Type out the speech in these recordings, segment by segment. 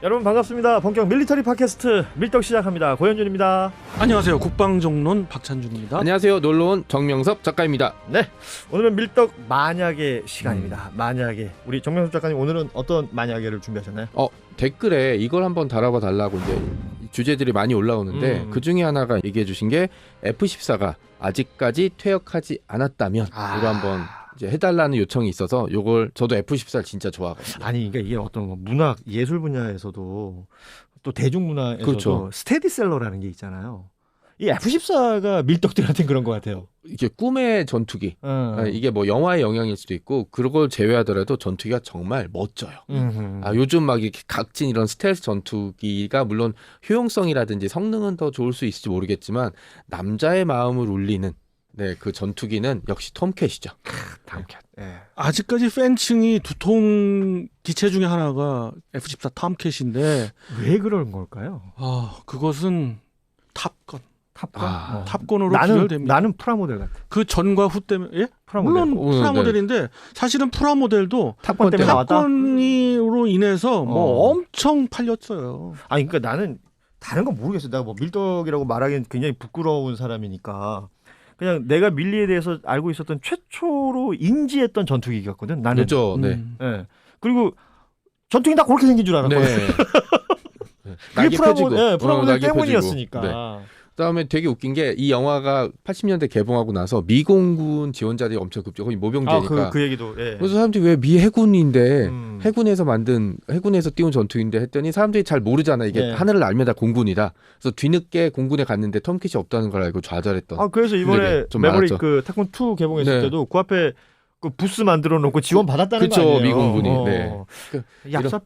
여러분 반갑습니다. 본격 밀리터리 팟캐스트 밀떡 시작합니다. 고현준입니다. 안녕하세요. 국방정론 박찬준입니다. 안녕하세요. 놀러온 정명섭 작가입니다. 네, 오늘은 밀떡 만약의 시간입니다. 만약에 우리 정명섭 작가님 오늘은 어떤 만약에를 준비하셨나요? 댓글에 이걸 한번 달아봐 달라고 이제 주제들이 많이 올라오는데 그 중에 하나가 얘기해 주신 게 F-14가 아직까지 퇴역하지 않았다면 이거 한번 이제 해달라는 요청이 있어서 요걸 저도 F-14를 진짜 좋아하거든요. 아니 그러니까 이게 어떤 뭐 문학 예술 분야에서도 또 대중문화에서도 그렇죠. 스테디셀러라는 게 있잖아요. 이 F-14가 밀떡들한테는 그런 것 같아요. 이게 꿈의 전투기. 이게 뭐 영화의 영향일 수도 있고 그런 걸 제외하더라도 전투기가 정말 멋져요. 요즘 막 이렇게 각진 이런 스텔스 전투기가 물론 효용성이라든지 성능은 더 좋을 수 있을지 모르겠지만 남자의 마음을 울리는 그 전투기는 역시 톰캣이죠. 톰캣. 네. 아직까지 팬층이 두통 기체 중에 하나가 F-14 톰캣인데 왜 그런 걸까요? 그것은 탑건. 탑건으로 기별됩니다. 나는 프라모델 같아. 그 전과 후 때문에 프라모델. 물론 프라모델인데 사실은 프라모델도 탑건 때문에 나왔다. 탑건으로 인해서 뭐 엄청 팔렸어요. 그러니까 나는 다른 건 모르겠어. 내가 뭐 밀떡이라고 말하기엔 굉장히 부끄러운 사람이니까. 그냥 내가 밀리에 대해서 알고 있었던 최초로 인지했던 전투기였거든. 나는. 그렇죠. 네. 네. 그리고 전투기 다 그렇게 생긴 줄 알았거든. 네. 그게 프라모델 때문이었으니까. 네. 그다음에 되게 웃긴 게 이 영화가 80년대 개봉하고 나서 미공군 지원자들이 엄청 급죠. 거의 모병제니까. 그 얘기도. 예. 그래서 사람들이 왜 미 해군인데 해군에서 띄운 전투기인데 했더니 사람들이 잘 모르잖아. 이게 하늘을 날면 다 공군이다. 그래서 뒤늦게 공군에 갔는데 톰캣이 없다는 걸 알고 좌절했던. 그래서 이번에 매버릭 그 탑건 2 개봉했을 때도 그 앞에 그 부스 만들어 놓고 지원 받았다는 거 아니에요? 미군군이. 얍삽해.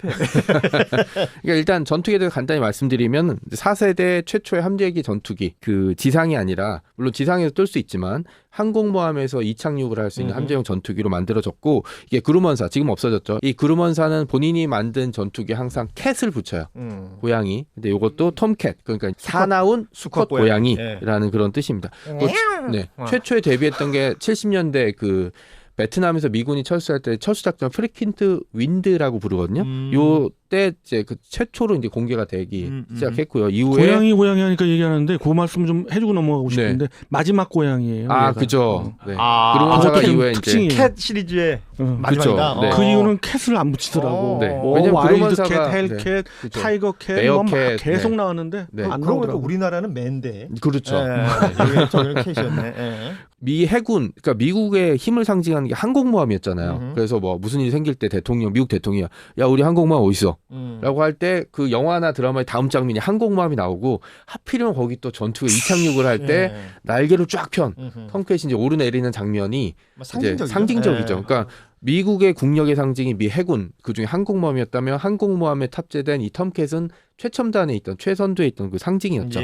그러니까 일단 전투기에 대해서 간단히 말씀드리면 4세대 최초의 함재기 전투기, 그 지상이 아니라 물론 지상에서 뜰 수 있지만 항공모함에서 이착륙을 할 수 있는 함재용 전투기로 만들어졌고 이게 그루먼사 지금 없어졌죠. 이 그루먼사는 본인이 만든 전투기에 항상 캣을 붙여요. 고양이. 근데 이것도 톰캣 그러니까 사나운 수컷 고양이라는 그런 뜻입니다. 최초에 데뷔했던 게 70년대 그 베트남에서 미군이 철수할 때 철수작전 프리킨트 윈드라고 부르거든요. 요때 이제 그 최초로 이제 공개가 되기 시작했고요. 이후에 고양이 하니까 얘기하는데 그 말씀 좀 해주고 넘어가고 싶은데 마지막 고양이에요. 그죠. 그루먼사가 이후에 특징이 캣 시리즈의 마지막이다. 네. 그 이유는 캣을 안 붙이더라고. 왜냐면 와일드 그루먼사가 캣, 헬캣, 타이거 캣, 베어캣 계속 나왔는데 안 그러고 보니까 나오더라고. 우리나라는 매인데. 그렇죠. 저기는 캣이었네. 미 해군, 그러니까 미국의 힘을 상징하는 게 항공모함이었잖아요. 그래서 뭐 무슨 일이 생길 때 미국 대통령이 야 우리 항공모함 어디 있어? 라고 할 때 그 영화나 드라마의 다음 장면이 항공모함이 나오고 하필이면 거기 또 전투에 이착륙을 할 때 날개를 쫙 편 톰캣이 이제 오르내리는 장면이 이제 상징적이죠. 그러니까 미국의 국력의 상징이 미 해군 그중에 항공모함이었다면 항공모함에 탑재된 이 톰캣은 최첨단에 있던 최선두에 있던 그 상징이었죠.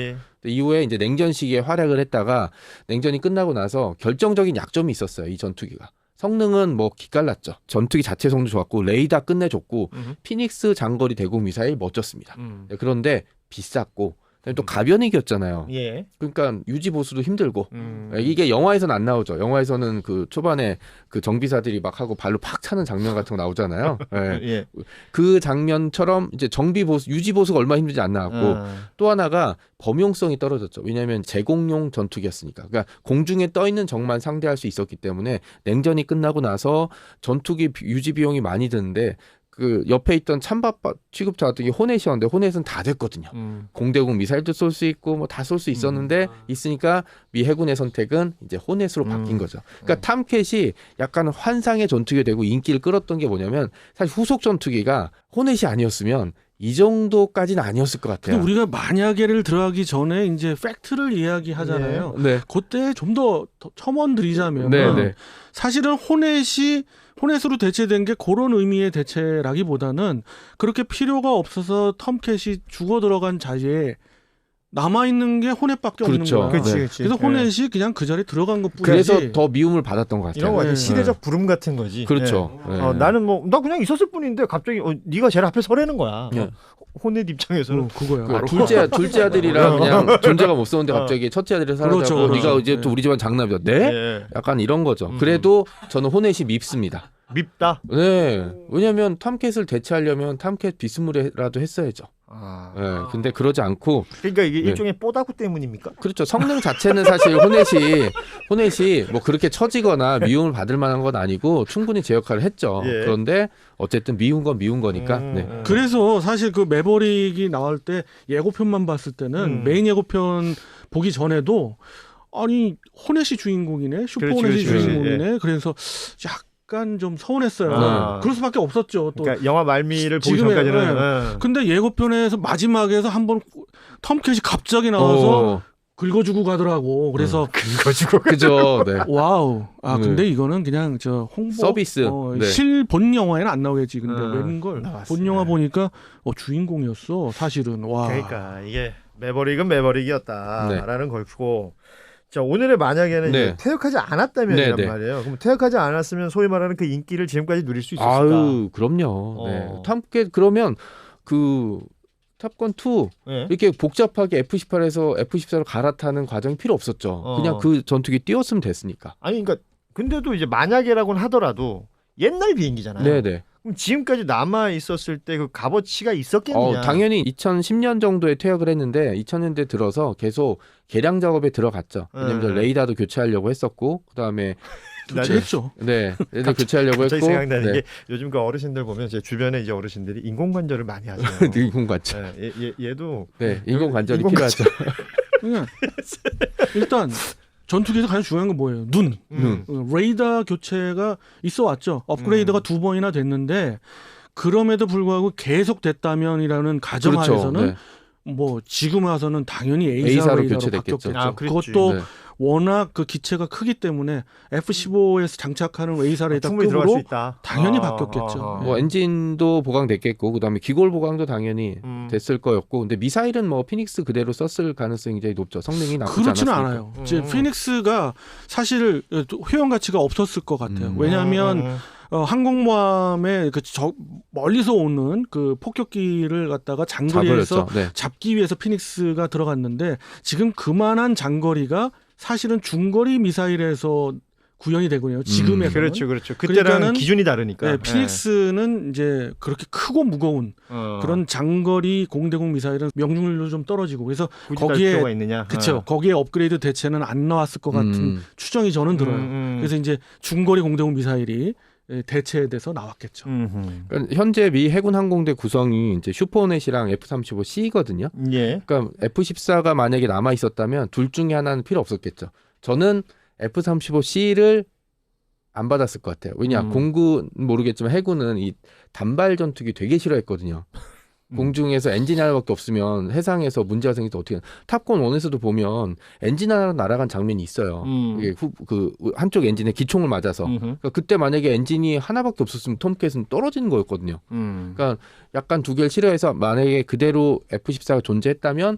이후에 이제 냉전 시기에 활약을 했다가 냉전이 끝나고 나서 결정적인 약점이 있었어요. 이 전투기가. 성능은 뭐 기깔났죠. 전투기 자체 성능 좋았고 레이더 끝내줬고 피닉스 장거리 대공 미사일 멋졌습니다. 그런데 비쌌고 또 가변이겼잖아요. 그러니까 유지 보수도 힘들고 이게 영화에서는 안 나오죠. 영화에서는 그 초반에 그 정비사들이 막 하고 발로 팍 차는 장면 같은 거 나오잖아요. 그 장면처럼 이제 유지 보수가 얼마나 힘들지 안 나왔고 또 하나가 범용성이 떨어졌죠. 왜냐하면 제공용 전투기였으니까. 그러니까 공중에 떠 있는 적만 상대할 수 있었기 때문에 냉전이 끝나고 나서 전투기 유지 비용이 많이 드는데. 그 옆에 있던 찬밥 취급자들이 호넷이었는데 호넷은 다 됐거든요. 공대공 미사일도 쏠 수 있고 뭐 다 쏠 수 있었는데 있으니까 미 해군의 선택은 이제 호넷으로 바뀐 거죠. 그러니까 탐캣이 약간 환상의 전투기가 되고 인기를 끌었던 게 뭐냐면 사실 후속 전투기가 호넷이 아니었으면 이 정도까지는 아니었을 것 같아요. 근데 우리가 만약에를 들어가기 전에 이제 팩트를 이야기하잖아요. 그때 좀 더 첨언 드리자면 사실은 호넷으로 대체된 게 그런 의미의 대체라기보다는 그렇게 필요가 없어서 톰캣이 죽어 들어간 자리에 남아있는 게 호넷밖에 없는 거야. 그래서 호넷이 그냥 그 자리에 들어간 것뿐이지. 그래서 더 미움을 받았던 것 같아요. 이런 거 시대적 부름 같은 거지. 그렇죠. 나는 나 그냥 있었을 뿐인데 갑자기 네가 제일 앞에 서라는 거야. 호넷 입장에서는 그거야. 둘째 아들이랑 그냥 존재가 못 썼는데 갑자기 첫째 아들이 사라졌고 네가 이제 또 우리 집안 장남이다. 네? 약간 이런 거죠. 그래도 저는 호넷이 밉습니다. 밉다. 네. 왜냐하면 탐캣을 대체하려면 탐캣 비스무리라도 했어야죠. 아. 네. 근데 그러지 않고 그러니까 이게 네. 일종의 뽀다구 때문입니까? 그렇죠. 성능 자체는 사실 호넷이 뭐 그렇게 처지거나 미움을 받을 만한 건 아니고 충분히 제 역할을 했죠. 예. 그런데 어쨌든 미운 건 미운 거니까. 네. 그래서 사실 그 매버릭이 나올 때 예고편만 봤을 때는 메인 예고편 보기 전에도 아니 호넷이 주인공이네, 슈퍼 그렇지, 호넷이 그렇지. 주인공이네. 그래서 약간 좀 서운했어요. 아. 그럴 수밖에 없었죠. 또 그러니까 영화 말미를 보기 지금의- 전까지는 근데 예고편에서 마지막에서 한번 톰캣이 갑자기 나와서 긁어주고 가더라고. 그래서 긁어주고 그죠. 네. 와우. 아 네. 근데 이거는 그냥 저 홍보 서비스. 네. 실본 영화에는 안 나오겠지. 근데 웬걸 나왔어요. 본 영화 보니까 주인공이었어. 사실은 와. 그러니까 이게 매버릭은 매버릭이었다라는 네. 걸고. 자 오늘의 만약에는 네. 이제 퇴역하지 않았다면이란 네, 네. 말이에요. 그럼 퇴역하지 않았으면 소위 말하는 그 인기를 지금까지 누릴 수 있었을까? 아유, 그럼요. 네. 탐캣 그러면 그 탑건 2 네. 이렇게 복잡하게 F18에서 F14로 갈아타는 과정이 필요 없었죠. 그냥 그 전투기 띄웠으면 됐으니까. 아니 그러니까 근데도 이제 만약에라고는 하더라도 옛날 비행기잖아요. 네네. 그럼 지금까지 남아 있었을 때 그 값어치가 있었겠느냐? 당연히 2010년 정도에 퇴역을 했는데 2000년대 들어서 계속 개량 작업에 들어갔죠. 왜냐면 레이더도 교체하려고 했었고 그다음에 교체했죠. 네, 애들 교체하려고 갑자기 했고 생각나는 네. 게 요즘 그 어르신들 보면 제 주변에 이제 어르신들이 인공관절을 많이 하잖아요. 인공관절. 네, 얘도 네, 인공관절이 인공관절. 필요하죠. 그냥 일단 전투기에서 가장 중요한 건 뭐예요? 눈. 레이더 교체가 있어 왔죠. 업그레이드가 2번이나 됐는데 그럼에도 불구하고 계속 됐다면이라는 가정하에서는 그렇죠. 네. 뭐 지금 와서는 당연히 A사 A사로 레이더로 교체됐겠죠. 바뀌었겠죠. 그랬지. 그것도 네. 워낙 그 기체가 크기 때문에 F-15에서 장착하는 A사 레이더 충분히 들어갈 수 급으로 있다. 당연히 바뀌었겠죠. 뭐 엔진도 보강됐겠고 그다음에 기골 보강도 당연히 됐을 거였고 근데 미사일은 뭐 피닉스 그대로 썼을 가능성이 굉장히 높죠. 성능이 나쁘지 그렇지는 않았으니까. 않아요. 이제 피닉스가 사실 회원 가치가 없었을 것 같아요. 왜냐하면 항공모함에 멀리서 오는 그 폭격기를 갖다가 장거리에서 잡으렸죠. 네. 잡기 위해서 피닉스가 들어갔는데 지금 그만한 장거리가 사실은 중거리 미사일에서 구현이 되거든요. 지금에서는. 그렇죠. 그때랑 그러니까는 기준이 다르니까. 네, 피닉스는 이제 그렇게 크고 무거운 그런 장거리 공대공 미사일은 명중률도 좀 떨어지고 그래서 거기에 필요가 있느냐. 그렇죠. 거기에 업그레이드 대체는 안 나왔을 것 같은 추정이 저는 들어요. 그래서 이제 중거리 공대공 미사일이 대체돼서 나왔겠죠. 그러니까 현재 미 해군 항공대 구성이 이제 슈퍼호넷이랑 F-35C거든요. 예. 그러니까 F-14가 만약에 남아 있었다면 둘 중에 하나는 필요 없었겠죠. 저는 F-35C를 안 받았을 것 같아요. 왜냐 공군 모르겠지만 해군은 이 단발 전투기 되게 싫어했거든요. 공중에서 엔진 하나밖에 없으면 해상에서 문제가 생기서 어떻게 탑건 1에서도 보면 엔진 하나 날아간 장면이 있어요. 이게 그 한쪽 엔진에 기총을 맞아서 그러니까 그때 만약에 엔진이 하나밖에 없었으면 톰캣은 떨어지는 거였거든요. 그러니까 약간 두 개를 싫어해서 만약에 그대로 F-14가 존재했다면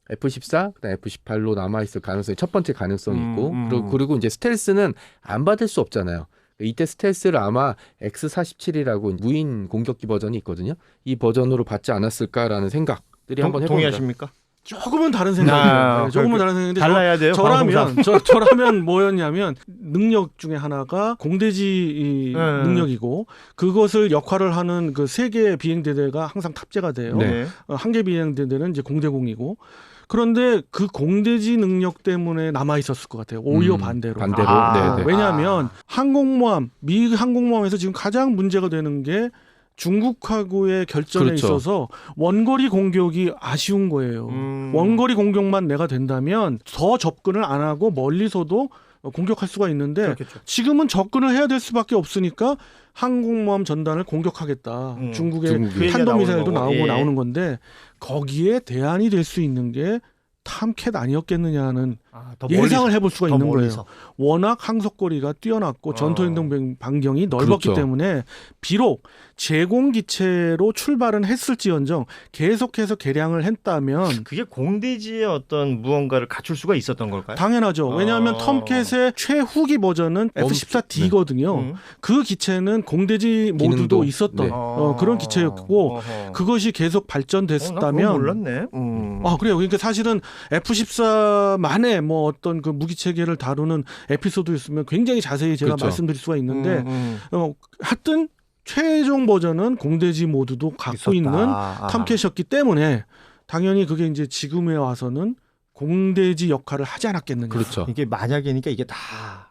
F-14, 그다음 F-18로 남아있을 가능성이 첫 번째 가능성이 있고 그리고 이제 스텔스는 안 받을 수 없잖아요. 이때 스텔스를 아마 X-47이라고 무인 공격기 버전이 있거든요. 이 버전으로 받지 않았을까라는 생각들이 한번 해봅니다. 동의하십니까? 조금은 다른 생각이에요. 네, 조금은 다른 생각인데 달라야 돼요. 저라면 뭐였냐면 능력 중에 하나가 공대지 능력이고 그것을 역할을 하는 그 세 개의 비행대대가 항상 탑재가 돼요. 네. 한 개 비행대대는 이제 공대공이고 그런데 그 공대지 능력 때문에 남아 있었을 것 같아요. 오히려 반대로. 네네. 왜냐하면 항공모함, 미 항공모함에서 지금 가장 문제가 되는 게 중국하고의 결전에 그렇죠. 있어서 원거리 공격이 아쉬운 거예요. 원거리 공격만 내가 된다면 더 접근을 안 하고 멀리서도 공격할 수가 있는데 그렇겠죠. 지금은 접근을 해야 될 수밖에 없으니까 항공모함 전단을 공격하겠다. 중국의 탄도미사일도 나오고 나오는 건데 거기에 대안이 될 수 있는 게 탐캣 아니었겠느냐는 예상을 해볼 수가 있는 거예요. 워낙 항속거리가 뛰어났고 전투행동 반경이 넓었기 그렇죠. 때문에 비록 제공기체로 출발은 했을지언정 계속해서 개량을 했다면 그게 공대지의 어떤 무언가를 갖출 수가 있었던 걸까요? 당연하죠. 왜냐하면 톰캣의 최후기 버전은 F-14D거든요. 그 기체는 공대지 모드도 기능도. 있었던 네. 그런 기체였고 그것이 계속 발전됐다면 몰랐네. 그래요. 그러니까 사실은 F-14만의 뭐 어떤 그 무기 체계를 다루는 에피소드였으면 굉장히 자세히 제가 그렇죠. 말씀드릴 수가 있는데 하여튼 최종 버전은 공대지 모두도 갖고 있는 탐캐시였기 때문에 당연히 그게 이제 지금에 와서는 공대지 역할을 하지 않았겠느냐. 그렇죠. 이게 만약이니까 이게 다.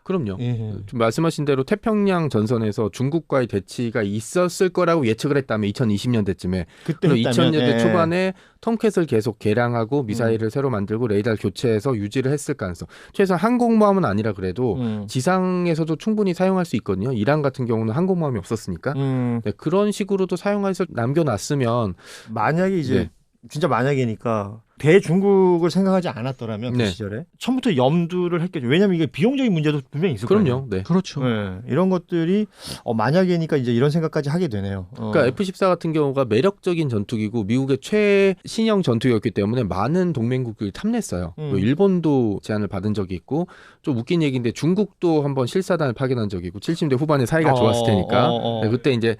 그럼요. 예. 좀 말씀하신 대로 태평양 전선에서 중국과의 대치가 있었을 거라고 예측을 했다면 2020년대쯤에 그때 2000년대 예. 초반에 톰캣을 계속 개량하고 미사일을 새로 만들고 레이더 교체해서 유지를 했을 가능성. 최소한 항공모함은 아니라 그래도 지상에서도 충분히 사용할 수 있거든요. 이란 같은 경우는 항공모함이 없었으니까. 네, 그런 식으로도 사용해서 남겨놨으면 만약에 이제 네. 진짜 만약이니까 대중국을 생각하지 않았더라면 그 네. 시절에 처음부터 염두를 했겠죠. 왜냐하면 이게 비용적인 문제도 분명히 있을 거예요. 그럼요. 네. 그렇죠. 네. 이런 것들이 만약이니까 이제 이런 생각까지 하게 되네요. 그러니까 F-14 같은 경우가 매력적인 전투기고 미국의 최신형 전투기였기 때문에 많은 동맹국들이 탐냈어요. 뭐 일본도 제안을 받은 적이 있고 좀 웃긴 얘기인데 중국도 한번 실사단을 파견한 적이 있고 70대 후반에 사이가 좋았을 테니까 네, 그때 이제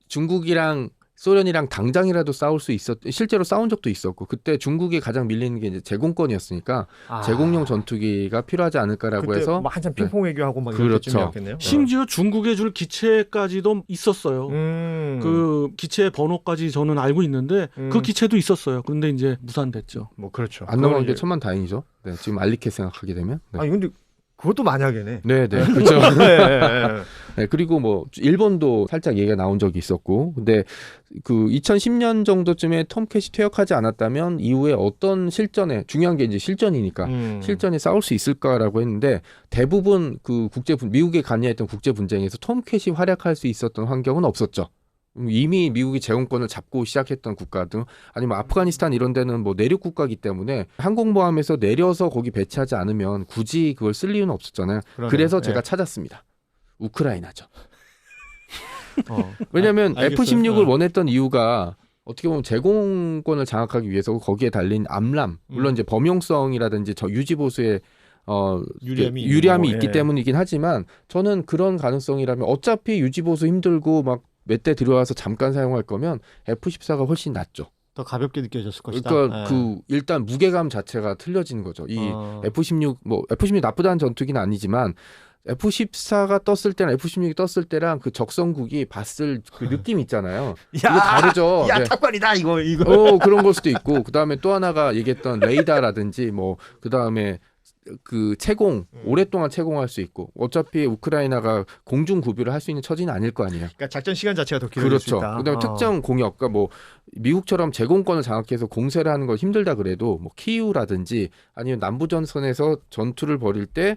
중국이랑 소련이랑 당장이라도 싸울 수 실제로 싸운 적도 있었고 그때 중국이 가장 밀리는 게 이제 제공권이었으니까 제공용 전투기가 필요하지 않을까라고 해서 막 한참 핑퐁 외교하고 막 그렇죠. 이랬겠네요. 심지어 중국에 줄 기체까지도 있었어요. 그 기체 번호까지 저는 알고 있는데 그 기체도 있었어요. 그런데 이제 무산됐죠. 뭐 그렇죠. 안 넘어간 게 천만다행이죠. 네, 지금 알리케 생각하게 되면. 네. 아니 근데 그것도 만약이네. 네, 네, 그렇죠. 네. 네, 그리고 뭐 일본도 살짝 얘기가 나온 적이 있었고, 근데 그 2010년 정도쯤에 톰캣이 퇴역하지 않았다면 이후에 어떤 실전에 중요한 게 이제 실전이니까 실전에 싸울 수 있을까라고 했는데 대부분 그 미국에 관여했던 국제 분쟁에서 톰캣이 활약할 수 있었던 환경은 없었죠. 이미 미국이 제공권을 잡고 시작했던 국가 등 아니면 아프가니스탄 이런 데는 뭐 내륙 국가이기 때문에 항공모함에서 내려서 거기 배치하지 않으면 굳이 그걸 쓸 이유는 없었잖아요. 그러네요. 그래서 제가 네. 찾았습니다. 우크라이나죠. 왜냐하면 알겠어요. F-16을 원했던 이유가 어떻게 보면 제공권을 장악하기 위해서 거기에 달린 암람, 물론 이제 범용성이라든지 저 유지보수의 유리함이 있기 때문이긴 하지만 저는 그런 가능성이라면 어차피 유지보수 힘들고 막 몇 대 들어와서 잠깐 사용할 거면 F-14가 훨씬 낫죠. 더 가볍게 느껴졌을 것이다. 그러니까 그 일단 무게감 자체가 틀려지는 거죠. 이 F-16 뭐 F-16 나쁘다는 전투기는 아니지만 F-14가 떴을 때랑 F-16이 떴을 때랑 그 적성국이 봤을 그 느낌 있잖아요. 이거 다르죠. 야, 네. 탁발이다 이거. 그런 걸 수도 있고 그다음에 또 하나가 얘기했던 레이더라든지 뭐 그다음에 그 채공 오랫동안 채공할 수 있고 어차피 우크라이나가 공중 구비를 할 수 있는 처지는 아닐 거 아니에요. 그러니까 작전 시간 자체가 더 길어질 수 그렇죠. 있다. 그다음에 특정 공역, 그러니까 뭐 미국처럼 제공권을 장악해서 공세를 하는 거 힘들다 그래도 뭐 키이우라든지 아니면 남부 전선에서 전투를 벌일 때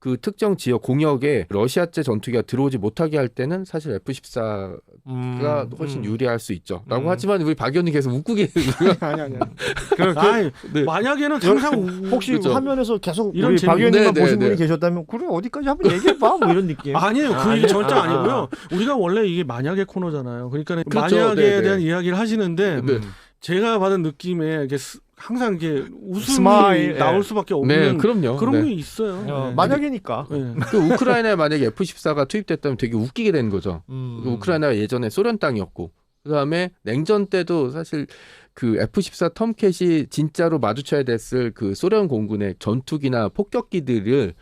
그 특정 지역 공역에 러시아제 전투기가 들어오지 못하게 할 때는 사실 F-14가 훨씬 유리할 수 있죠. 라고 하지만 우리 박 의원님 계속 웃고 계세요. 아니. 네. 만약에는 항상 혹시 그렇죠. 화면에서 계속 이런 우리 박 의원님만 네, 보신 네, 분이 네. 계셨다면 그래 어디까지 한번 얘기해봐 뭐 이런 느낌. 아니에요. 그 얘기 절대 아니고요. 우리가 원래 이게 만약의 코너잖아요. 그러니까 그렇죠. 만약에 네, 네. 대한 이야기를 하시는데 네. 제가 받은 느낌에 이게 항상 이게 웃음이 스마일, 나올 수밖에 없는 네, 그럼요. 그런 네. 게 있어요. 네. 만약이니까. 네. 그 우크라이나에 만약에 F-14가 투입됐다면 되게 웃기게 되는 거죠. 우크라이나가 예전에 소련 땅이었고 그다음에 냉전 때도 사실 그 F-14 톰캣이 진짜로 마주쳐야 됐을 그 소련 공군의 전투기나 폭격기들을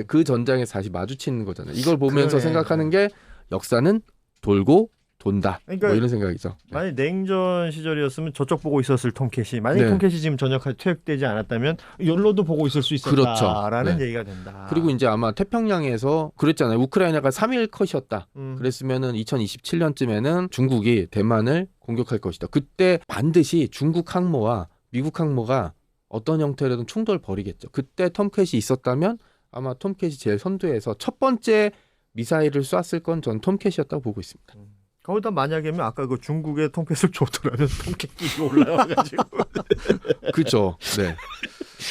그 전장에서 다시 마주치는 거잖아요. 이걸 보면서 그러네. 생각하는 게 역사는 돌고 돈다. 그러니까 뭐 이런 생각이죠. 만약 냉전 시절이었으면 저쪽 보고 있었을 톰캣이 만약 네. 톰캣이 지금 전역하지 퇴역되지 않았다면 연로도 보고 있을 수 있었다라는 그렇죠. 네. 얘기가 된다. 그리고 이제 아마 태평양에서 그랬잖아요. 우크라이나가 3일 컷이었다. 그랬으면은 2027년쯤에는 중국이 대만을 공격할 것이다. 그때 반드시 중국 항모와 미국 항모가 어떤 형태로든 충돌 벌이겠죠. 그때 톰캣이 있었다면 아마 톰캣이 제일 선두에서 첫 번째 미사일을 쐈을 건 전 톰캣이었다고 보고 있습니다. 거기다 만약이면 아까 그 중국의 톰캣을 줬더라면 톰캣이 올라와가지고 그렇죠. 네.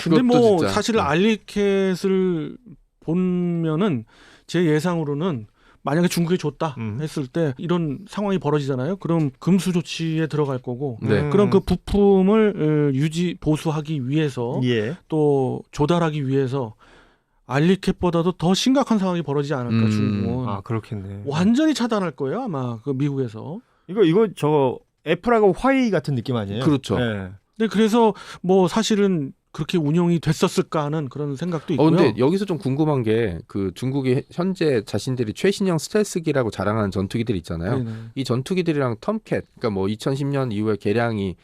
근데 그것도 뭐 진짜, 사실 알리캣을 보면은 제 예상으로는 만약에 중국이 줬다 했을 때 이런 상황이 벌어지잖아요. 그럼 금수 조치에 들어갈 거고 네. 그럼 그 부품을 유지 보수하기 위해서 예. 또 조달하기 위해서 알리캣보다도 더 심각한 상황이 벌어지지 않을까 중국은. 아 그렇겠네. 완전히 차단할 거예요 아마 그 미국에서. 이거 저 애플하고 화웨이 같은 느낌 아니에요? 그렇죠. 네. 근데 그래서 뭐 사실은 그렇게 운영이 됐었을까 하는 그런 생각도 있고요. 근데 여기서 좀 궁금한 게 그 중국이 현재 자신들이 최신형 스텔스기라고 자랑하는 전투기들 있잖아요. 네네. 이 전투기들이랑 텀캣, 그러니까 뭐 2010년 이후에 개량이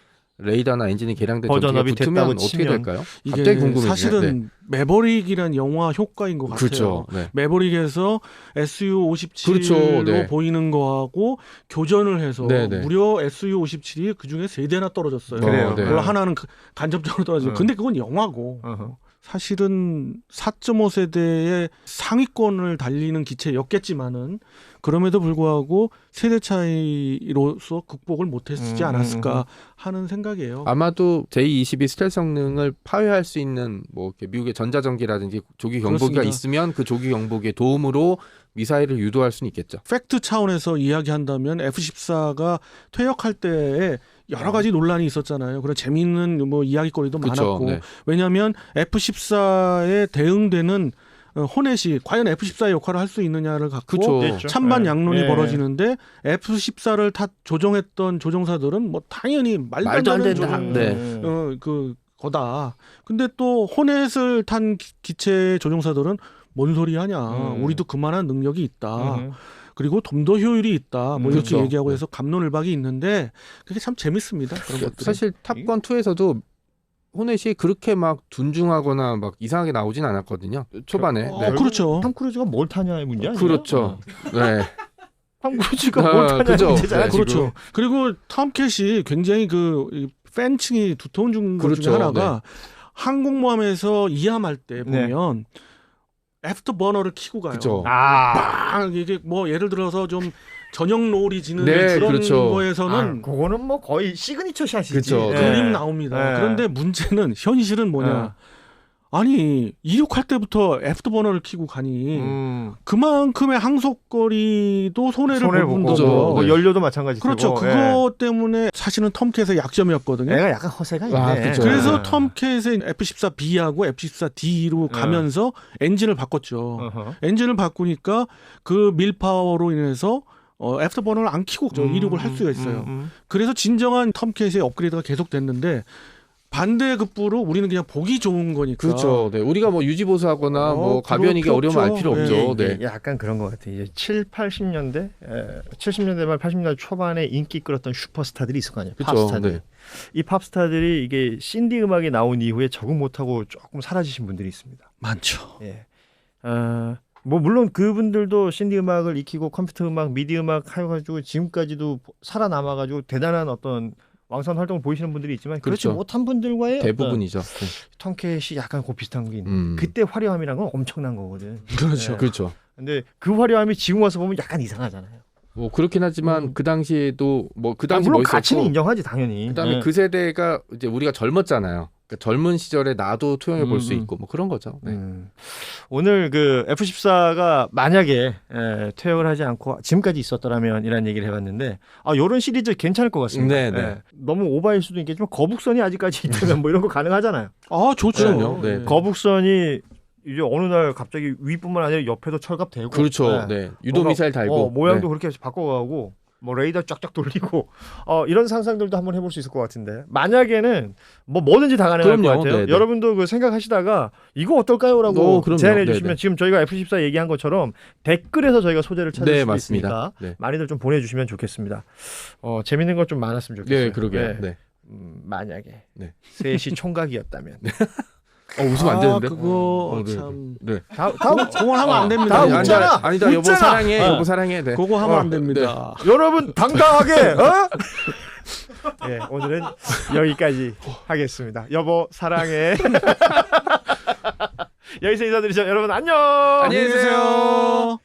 레이더나 엔진이 개량된 전투기가 버전업이 붙으면 됐다고 어떻게 치면. 될까요? 이게 갑자기 궁금해지네. 사실은 매버릭이란 영화 효과인 것 같아요. 그렇죠. 네. 매버릭에서 SU-57로 그렇죠. 네. 보이는 거하고 교전을 해서 네네. 무려 SU-57이 그중에 3대나 떨어졌어요. 그래요. 네. 물론 하나는 간접적으로 떨어지고 근데 그건 영화고 어허. 사실은 4.5세대의 상위권을 달리는 기체였겠지만은 그럼에도 불구하고 세대 차이로서 극복을 못했지 않았을까 하는 생각이에요. 아마도 J-22 스텔스 성능을 파괴할 수 있는 뭐 이렇게 미국의 전자전기라든지 조기 경보기가 그렇습니다. 있으면 그 조기 경보기의 도움으로 미사일을 유도할 수는 있겠죠. 팩트 차원에서 이야기한다면 F-14가 퇴역할 때에 여러 가지 논란이 있었잖아요. 그런 재미있는 뭐 이야기거리도 그쵸, 많았고 네. 왜냐하면 F-14에 대응되는 호넷이 과연 F-14의 역할을 할 수 있느냐를 갖고 그쵸. 됐죠. 찬반 네. 양론이 네. 벌어지는데 F-14를 다 조종했던 조종사들은 뭐 당연히 말도 안 되는 된다. 조종, 네. 그 거다. 근데 또 호넷을 탄 기체 조종사들은 뭔 소리 하냐. 우리도 그만한 능력이 있다. 그리고 좀 더 효율이 있다. 뭐 이렇게 그렇죠. 얘기하고 해서 감론을박이 있는데 그게 참 재밌습니다. 그런 것들이. 사실 탑건 2에서도 호넷이 그렇게 막 둔중하거나 막 이상하게 나오진 않았거든요. 초반에. 네. 그렇죠. 탐 크루즈가 뭘 타냐의 문제 아니에요? 그렇죠. 네. 탐 크루즈가 뭘 타냐의 그죠. 문제잖아요. 네, 지금. 그렇죠. 그리고 톰캣이 굉장히 그 팬층이 두터운 것 그렇죠. 중에 하나가 항공모함에서 이함할 때 보면 애프터 버너를 켜고 가요. 그죠. 막 이게 뭐 예를 들어서 좀 저녁 롤이 지는 네, 그런 그렇죠. 거에서는 그거는 뭐 거의 시그니처 샷이지. 그쵸. 그림 나옵니다. 네. 그런데 문제는 현실은 뭐냐? 아니 이륙할 때부터 애프터 버너를 켜고 가니 그만큼의 항속거리도 손해를 손해 볼 보고 뿐더러 뭐 네. 연료도 마찬가지. 그렇죠. 그거 때문에 사실은 텀캣의 약점이었거든요. 애가 약간 허세가 있네. 아, 그쵸. 그래서 네. 텀캣의 F-14B하고 F-14D로 가면서 엔진을 바꿨죠. 어허. 엔진을 바꾸니까 그 밀파워로 인해서 애프터 버너를 안 켜고 이륙을 할 수가 있어요. 그래서 진정한 텀캣의 업그레이드가 계속됐는데 반대급부로 우리는 그냥 보기 좋은 거니까. 그렇죠. 네. 우리가 뭐 유지보수하거나 뭐 가변이게 그럴 어려우면 알 필요 필요 없죠. 없죠. 네. 약간 그런 것 같아요. 이제 7, 80년대, 70년대 말 80년대 초반에 인기 끌었던 슈퍼스타들이 있을 거 아니에요. 그쵸, 팝스타들. 네. 이 팝스타들이 이게 신디 음악이 나온 이후에 적응 못하고 조금 사라지신 분들이 있습니다. 많죠. 예. 뭐 물론 그분들도 신디 음악을 익히고 컴퓨터 음악, 미디 음악 해가지고 지금까지도 살아남아가지고 대단한 어떤 왕성 활동을 보이시는 분들이 있지만 그렇지 그렇죠. 못한 분들과의 대부분이죠. 톰캣이 약간 그 비슷한 게 있는 그때 화려함이란 건 엄청난 거거든. 그렇죠. 네. 그렇죠. 근데 그 화려함이 지금 와서 보면 약간 이상하잖아요. 뭐 그렇긴 하지만 그 당시에도 뭐 그 당시 물론 멋있었고 가치는 인정하지 당연히. 그다음에 예. 그 세대가 이제 우리가 젊었잖아요. 그러니까 젊은 시절에 나도 투영해 볼 수 있고 뭐 그런 거죠. 네. 오늘 그 F-14가 만약에 퇴역을 하지 않고 지금까지 있었더라면 이런 얘기를 해봤는데 이런 시리즈 괜찮을 것 같습니다. 네, 네. 예. 너무 오바일 수도 있겠지만 거북선이 아직까지 있다면 뭐 이런 거 가능하잖아요. 아 좋죠. 그럼요. 네. 거북선이 이제 어느 날 갑자기 위뿐만 아니라 옆에도 철갑되고 그렇죠. 네. 유도 미사일 달고 모양도 네. 그렇게 바꿔가고 뭐 레이더 쫙쫙 돌리고 이런 상상들도 한번 해볼 수 있을 것 같은데 만약에는 뭐든지 다 가능할 그럼요. 것 같아요. 네네. 여러분도 그 생각하시다가 이거 어떨까요라고 그럼요. 제안해 네네. 주시면 지금 저희가 F-14 얘기한 것처럼 댓글에서 저희가 소재를 찾을 네, 수 맞습니다. 있으니까 네. 많이들 좀 보내주시면 좋겠습니다. 재밌는 것 좀 많았으면 좋겠어요. 네, 그러게요. 네. 만약에 네. 셋이 총각이었다면 웃으면 안 되는데. 그거 네. 참. 네. 다음 그거 하면 안 됩니다. 다 아니다, 웃잖아. 아니다. 여보 웃잖아. 사랑해. 여보 사랑해. 네. 그거 하면 안 됩니다. 여러분 당당하게 네, 오늘은 여기까지 하겠습니다. 여보 사랑해. 여기서 인사드리죠. 여러분 안녕. 안녕히 계세요.